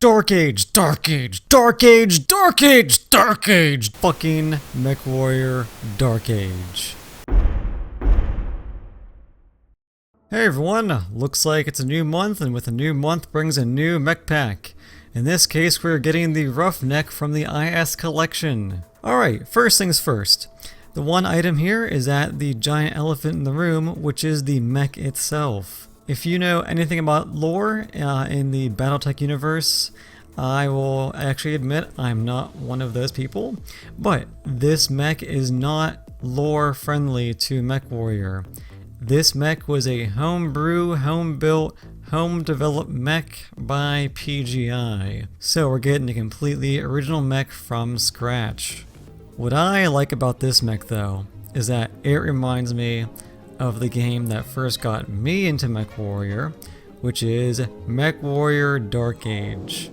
Dark Age, Dark Age, Dark Age, Dark Age, Dark Age, fucking Mechwarrior Dark Age. Hey everyone, looks like it's a new month, and with a new month brings a new mech pack. In this case, we're getting the Roughneck from the IS collection. Alright, first things first. The one item here is at the giant elephant in the room, which is the mech itself. If you know anything about lore in the Battletech universe, I will actually admit I'm not one of those people, but this mech is not lore friendly to Mechwarrior. This mech was a homebrew, home-built, home-developed mech by PGI. So we're getting a completely original mech from scratch. What I like about this mech though, is that it reminds me of the game that first got me into Mechwarrior, which is Mechwarrior Dark Age.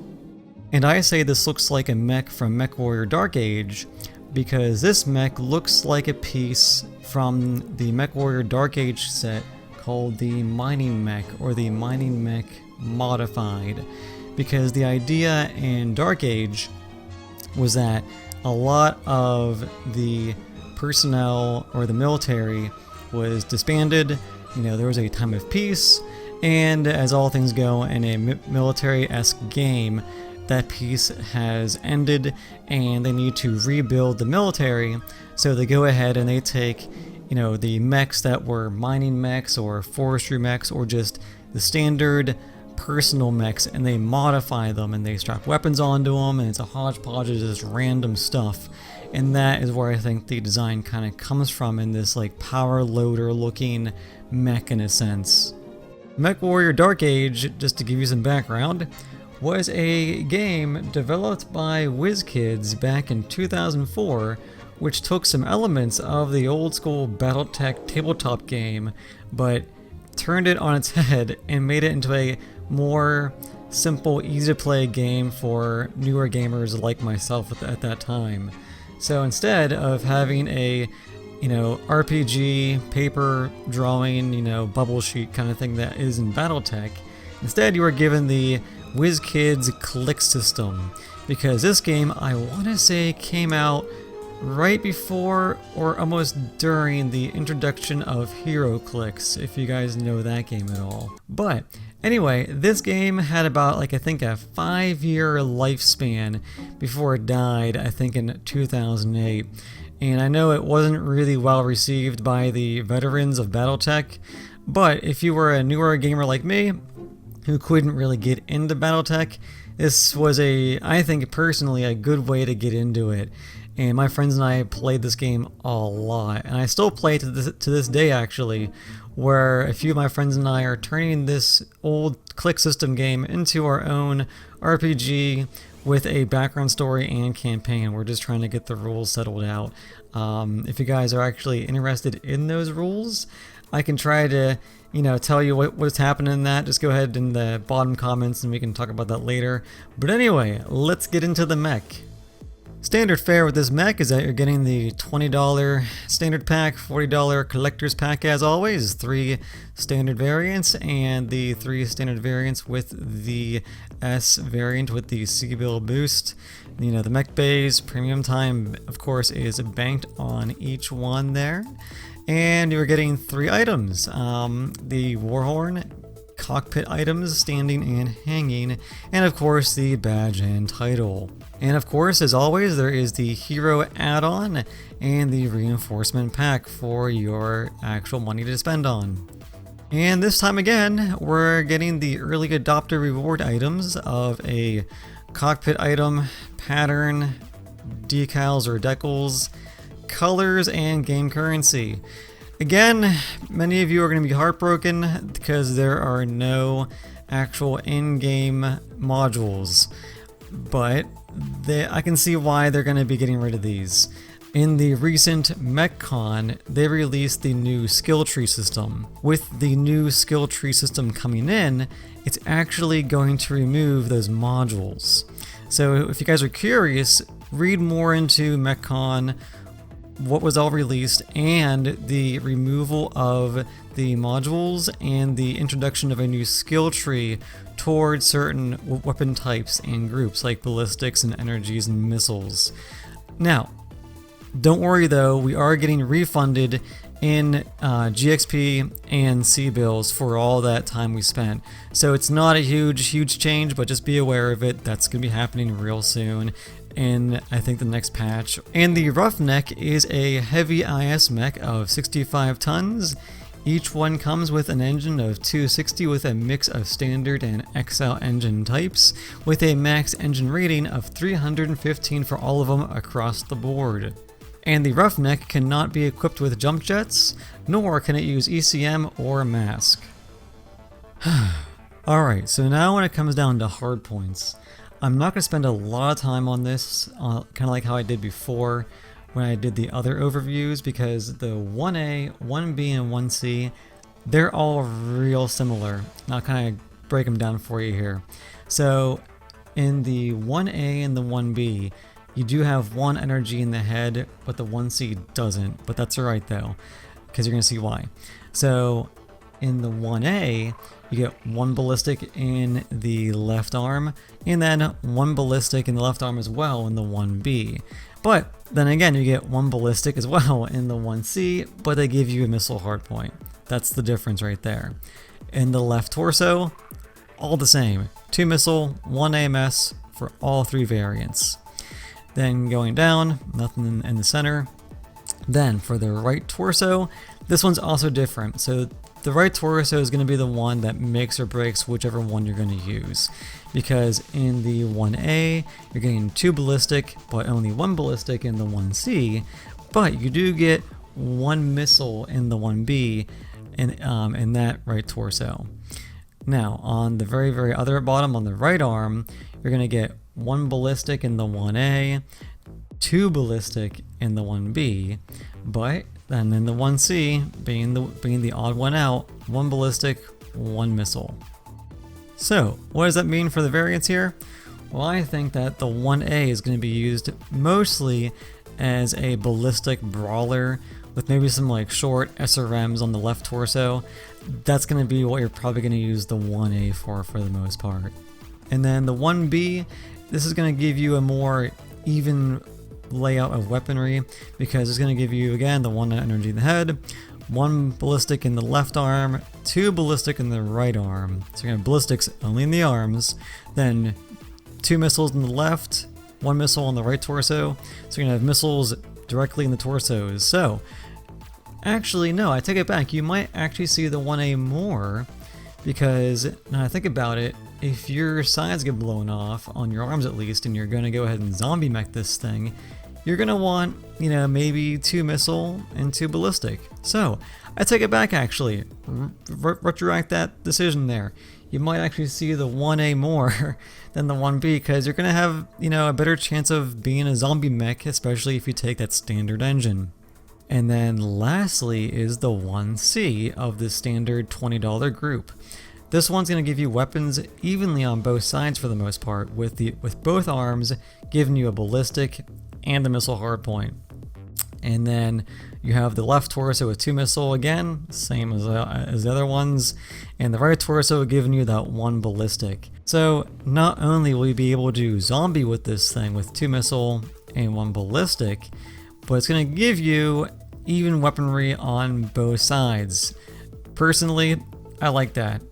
And I say this looks like a mech from Mechwarrior Dark Age because this mech looks like a piece from the Mechwarrior Dark Age set called the Mining Mech, or the Mining Mech Modified, because the idea in Dark Age was that a lot of the personnel or the military was disbanded. You know, there was a time of peace, and as all things go in a military-esque game, that peace has ended and they need to rebuild the military. So they go ahead and they take, you know, the mechs that were mining mechs or forestry mechs or just the standard personal mechs, and they modify them and they strap weapons onto them, and it's a hodgepodge of just random stuff. And that is where I think the design kind of comes from, in this like power loader looking mech in a sense. Mechwarrior Dark Age, just to give you some background, was a game developed by WizKids back in 2004, which took some elements of the old school Battletech tabletop game, but turned it on its head and made it into a more simple, easy to play game for newer gamers like myself at that time. So instead of having a, you know, RPG, paper drawing, you know, bubble sheet kind of thing that is in Battletech, instead you were given the WizKids click system, because this game, I want to say, came out right before or almost during the introduction of Hero Clicks, if you guys know that game at all. But anyway, this game had about, like, I think a 5-year lifespan before it died, I think in 2008. And I know it wasn't really well received by the veterans of Battletech, but if you were a newer gamer like me, who couldn't really get into Battletech, this was I think personally, a good way to get into it. And my friends and I played this game a lot, and I still play to this day actually, where a few of my friends and I are turning this old click system game into our own RPG with a background story and campaign. We're just trying to get the rules settled out. If you guys are actually interested in those rules, I can try to, you know, tell you what's happening in that. Just go ahead in the bottom comments and we can talk about that later. But anyway, let's get into the mech. Standard fare with this mech is that you're getting the $20 standard pack, $40 collector's pack as always, 3 standard variants, and the 3 standard variants with the S variant with the C-Bill boost. You know, the mech bays, premium time, of course, is banked on each one there. And you're getting 3 items, the Warhorn, cockpit items, standing and hanging, and of course the badge and title. And of course, as always, there is the hero add-on and the reinforcement pack for your actual money to spend on. And this time again, we're getting the early adopter reward items of a cockpit item, pattern, decals or decals, colors, and game currency. Again, many of you are going to be heartbroken because there are no actual in-game modules, but I can see why they're going to be getting rid of these. In the recent MechCon, they released the new skill tree system. With the new skill tree system coming in, it's actually going to remove those modules. So if you guys are curious, read more into MechCon what was all released, and the removal of the modules and the introduction of a new skill tree towards certain weapon types and groups like ballistics and energies and missiles. Now, don't worry though, we are getting refunded in GXP and C bills for all that time we spent. So it's not a huge change, but just be aware of it. That's going to be happening real soon in, I think, the next patch. And the Roughneck is a heavy IS mech of 65 tons. Each one comes with an engine of 260 with a mix of standard and XL engine types, with a max engine rating of 315 for all of them across the board. And the Roughneck cannot be equipped with jump jets, nor can it use ECM or mask. Alright, so now when it comes down to hard points, I'm not going to spend a lot of time on this, kind of like how I did before when I did the other overviews, because the 1A, 1B, and 1C, they're all real similar. I'll kind of break them down for you here. So in the 1A and the 1B, you do have one energy in the head, but the 1C doesn't, but that's alright though, because you're going to see why. So in the 1A, you get one ballistic in the left arm, and then one ballistic in the left arm as well in the 1B. But then again, you get one ballistic as well in the 1C, but they give you a missile hardpoint. That's the difference right there. In the left torso, all the same. 2 missile, 1 AMS for all 3 variants. Then going down, nothing in the center. Then for the right torso, this one's also different. So the right torso is going to be the one that makes or breaks whichever one you're going to use. Because in the 1A, you're getting 2 ballistic, but only 1 ballistic in the 1C. But you do get 1 missile in the 1B in that right torso. Now, on the very other bottom, on the right arm, you're going to get 1 ballistic in the 1A, 2 ballistic in the 1B, but then in the 1C, being the odd one out, 1 ballistic, 1 missile. So, what does that mean for the variants here? Well, I think that the 1A is going to be used mostly as a ballistic brawler with maybe some like short SRMs on the left torso. That's going to be what you're probably going to use the 1A for the most part. And then the 1B, this is going to give you a more even layout of weaponry, because it's going to give you, again, the 1 energy in the head, 1 ballistic in the left arm, 2 ballistic in the right arm. So you're going to have ballistics only in the arms, then 2 missiles in the left, 1 missile on the right torso. So you're going to have missiles directly in the torsos. So, actually, no, I take it back. You might actually see the 1A more, because now I think about it, if your sides get blown off, on your arms at least, and you're going to go ahead and zombie mech this thing, you're going to want, you know, maybe 2 missile and 2 ballistic. So, I take it back actually. Retroact that decision there. You might actually see the 1A more than the 1B, because you're going to have, you know, a better chance of being a zombie mech, especially if you take that standard engine. And then lastly is the 1C of the standard $20 group. This one's going to give you weapons evenly on both sides for the most part, with both arms giving you a ballistic and the missile hardpoint. And then you have the left torso with 2 missile again, same as the other ones, and the right torso giving you that 1 ballistic. So not only will you be able to zombie with this thing with 2 missile and 1 ballistic, but it's going to give you even weaponry on both sides. Personally, I like that.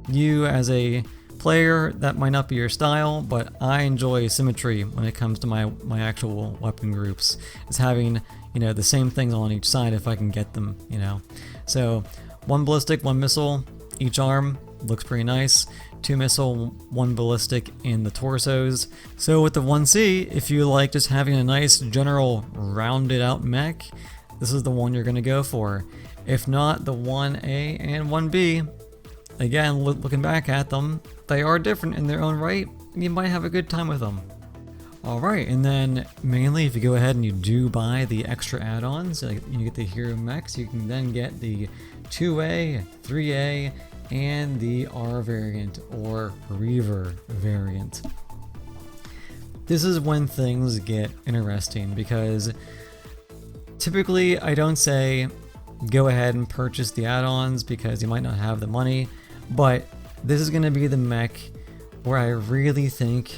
You as a player, that might not be your style, but I enjoy symmetry when it comes to my actual weapon groups. It's having, you know, the same things on each side if I can get them, you know. So 1 ballistic, 1 missile, each arm looks pretty nice. 2 missile, 1 ballistic in the torsos. So with the 1C, if you like just having a nice general rounded out mech, this is the one you're going to go for. If not, the 1A and 1B, again, looking back at them, they are different in their own right, and you might have a good time with them. Alright, and then mainly if you go ahead and you do buy the extra add-ons, like you get the hero mechs, you can then get the 2A, 3A, and the R variant, or Reaver variant. This is when things get interesting, because Typically, I don't say go ahead and purchase the add-ons because you might not have the money, but this is going to be the mech where I really think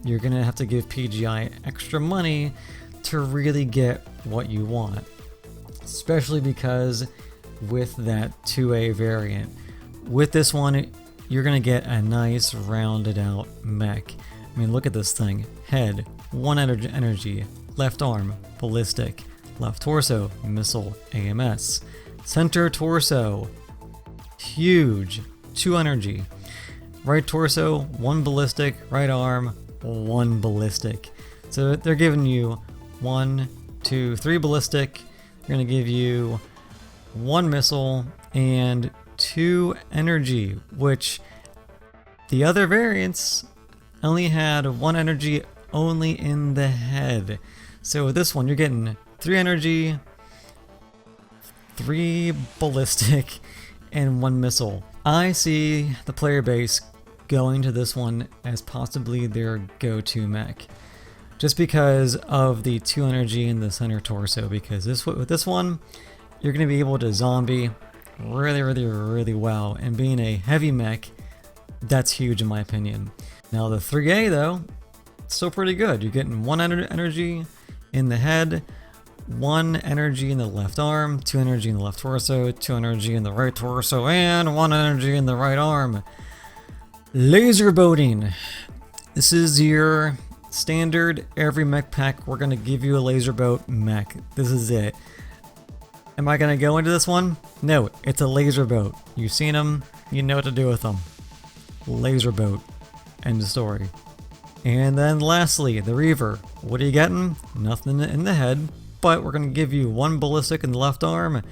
you're going to have to give PGI extra money to really get what you want. Especially because with that 2A variant. With this one, you're going to get a nice rounded out mech. I mean, look at this thing. Head, 1 energy, left arm, ballistic, left torso, missile, AMS. Center torso, huge, 2 energy. Right torso, 1 ballistic, right arm, 1 ballistic. So they're giving you 1, 2, 3 ballistic. They're going to give you 1 missile and 2 energy, which the other variants only had 1 energy only in the head. So with this one, you're getting 3 energy, 3 ballistic, and 1 missile. I see the player base going to this one as possibly their go-to mech. Just because of the 2 energy in the center torso, because with this one, you're going to be able to zombie really well, and being a heavy mech, that's huge in my opinion. Now the 3A though, still pretty good. You're getting 1 energy in the head, 1 energy in the left arm, 2 energy in the left torso, 2 energy in the right torso, and 1 energy in the right arm. Laser boating. This is your standard every mech pack. We're gonna give you a laser boat mech. This is it. Am I gonna go into this one? No, it's a laser boat. You've seen them, you know what to do with them. Laser boat. End of story. And then lastly, the Reaver. What are you getting? Nothing in the head, but we're gonna give you 1 ballistic in the left arm,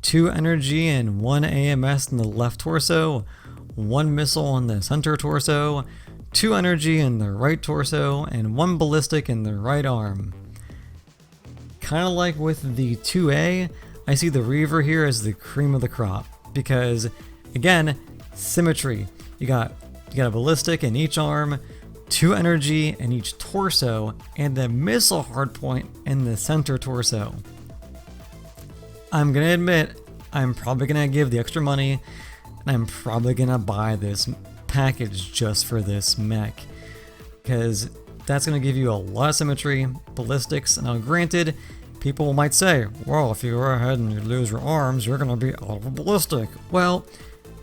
2 energy and 1 AMS in the left torso, 1 missile in the center torso, 2 energy in the right torso, and 1 ballistic in the right arm. Kind of like with the 2A, I see the Reaver here as the cream of the crop because, again, symmetry. You got a ballistic in each arm, 2 energy in each torso, and a missile hardpoint in the center torso. I'm gonna admit, I'm probably gonna give the extra money, and I'm probably gonna buy this package just for this mech, because that's gonna give you a lot of symmetry, ballistics. Now granted, people might say, well, if you go ahead and you lose your arms, you're gonna be out of a ballistic. Well,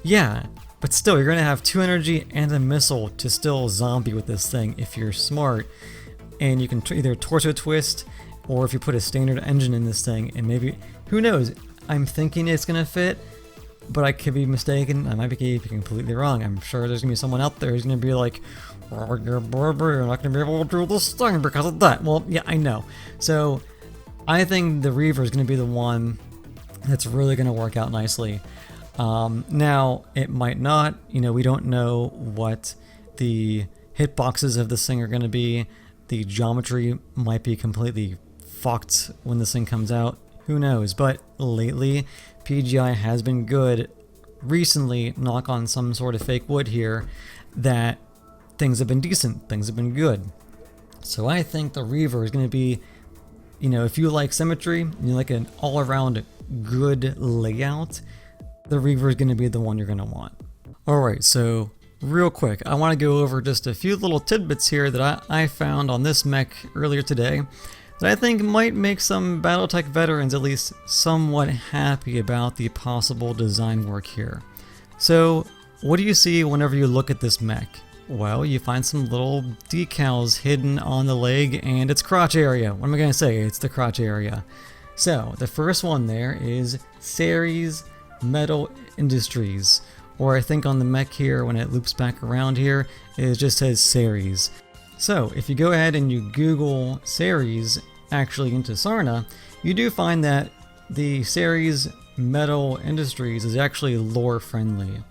yeah, but still, you're gonna have 2 energy and a missile to still zombie with this thing if you're smart. And you can either torso twist, or if you put a standard engine in this thing, and maybe, who knows, I'm thinking it's gonna fit, but I could be mistaken. I might be completely wrong. I'm sure there's gonna be someone out there who's gonna be like, oh, you're not gonna be able to do this thing because of that. Well, yeah, I know. So I think the Reaver is going to be the one that's really going to work out nicely. Now, it might not. You know, we don't know what the hitboxes of this thing are going to be. The geometry might be completely fucked when this thing comes out. Who knows? But lately, PGI has been good. Recently, knock on some sort of fake wood here, that things have been decent. Things have been good. So I think the Reaver is going to be, you know, if you like symmetry, you like an all-around good layout, the Reaver is going to be the one you're going to want. Alright, so real quick, I want to go over just a few little tidbits here that I found on this mech earlier today that I think might make some Battletech veterans at least somewhat happy about the possible design work here. So, what do you see whenever you look at this mech? Well, you find some little decals hidden on the leg and its crotch area. What am I going to say? It's the crotch area. So, the first one there is Ceres Metal Industries. Or I think on the mech here, when it loops back around here, it just says Ceres. So, if you go ahead and you Google Ceres actually into Sarna, you do find that the Ceres Metal Industries is actually lore friendly.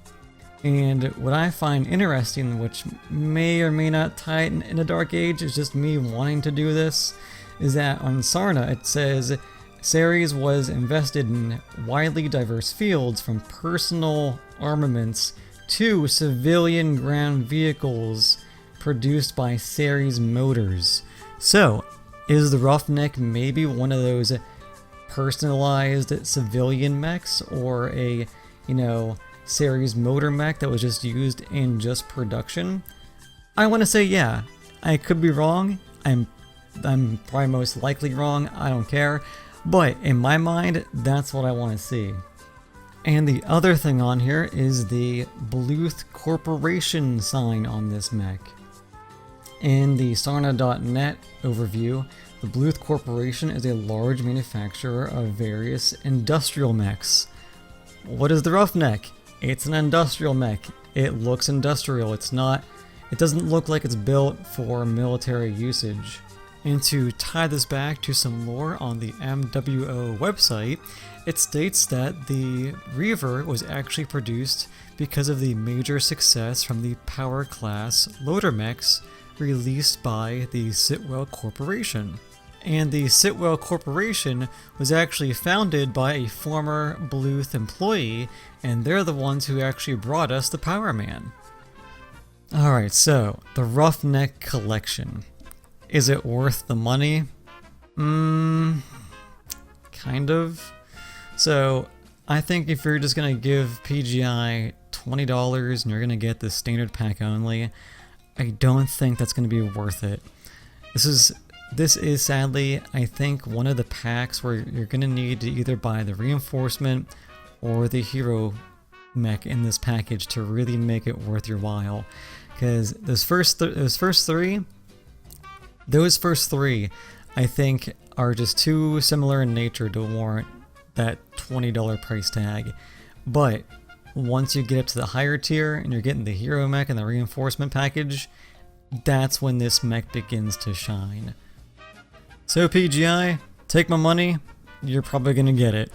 And what I find interesting, which may or may not tie it in a dark age, is just me wanting to do this, is that on Sarna it says Ceres was invested in widely diverse fields from personal armaments to civilian ground vehicles produced by Ceres Motors. So, is the Roughneck maybe one of those personalized civilian mechs or a, series motor mech that was just used in just production, I want to say yeah. I could be wrong. I'm probably most likely wrong. I don't care. But in my mind, that's what I want to see. And the other thing on here is the Bluth Corporation sign on this mech. In the Sarna.net overview, the Bluth Corporation is a large manufacturer of various industrial mechs. What is the Roughneck? It's an industrial mech. It looks industrial. It doesn't look like it's built for military usage. And to tie this back to some lore on the MWO website, it states that the Reaver was actually produced because of the major success from the Power Class loader mechs released by the Sitwell Corporation. And the Sitwell Corporation was actually founded by a former Bluth employee, and they're the ones who actually brought us the Power Man. Alright, so the Roughneck collection. Is it worth the money? Kind of. So, I think if you're just gonna give PGI $20 and you're gonna get the standard pack only, I don't think that's gonna be worth it. This is sadly, I think, one of the packs where you're gonna need to either buy the reinforcement or the hero mech in this package to really make it worth your while. Because those first three, I think, are just too similar in nature to warrant that $20 price tag. But once you get up to the higher tier and you're getting the hero mech and the reinforcement package, that's when this mech begins to shine. So PGI, take my money, you're probably gonna get it.